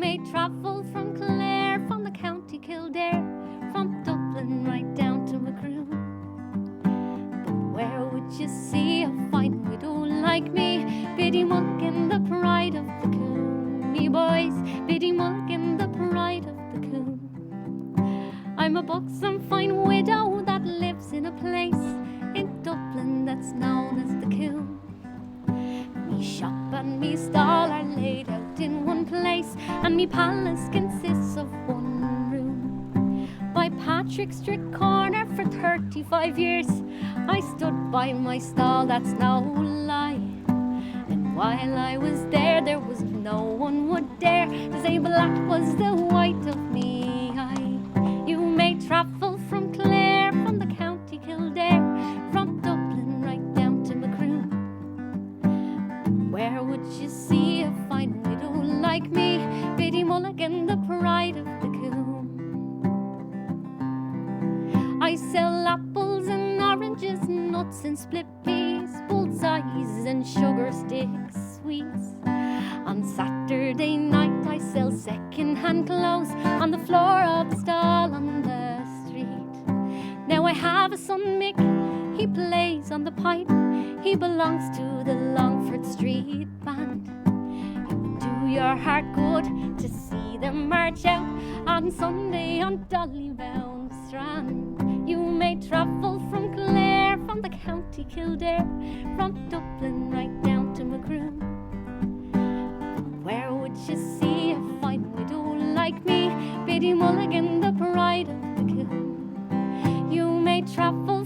may travel from Clár, from the county Kildare, from Dublin right down to Macroom. But where would you see a fine widow like me? Biddy Mulligan, the pride of the Coombe, me boys. Biddy Mulligan, the pride of the Coombe. I'm a buxom fine widow that lives in a place in Dublin that's known as the Coombe. Me shop and me stall are laid out in one place, and me palace consists of one room. By Patrick Street corner for 35 years I stood by my stall, that's no lie. And while I was there, there was no one would dare to say black was the white of me eye. You may travel from Clár, from the county Kildare, from Dublin right down to Macroom. Where would you see a fine widow like me? Biddy Mulligan, the pride of the Coombe. I sell apples and oranges, nuts and split peas, bullseyes and sugar sticks, sweets. On Saturday night I sell second-hand clothes on the floor of the stall on the street. Now I have a son Mick, he plays on the pipe, he belongs to the Longford Street Band. It would do your heart good to see them march out on Sunday on Dollybound Strand. You may travel from Clár, from the county Kildare, from Dublin right down to Macroom. Where would you see a fine widow like me? Biddy Mulligan, the pride of the Coombe. You may travel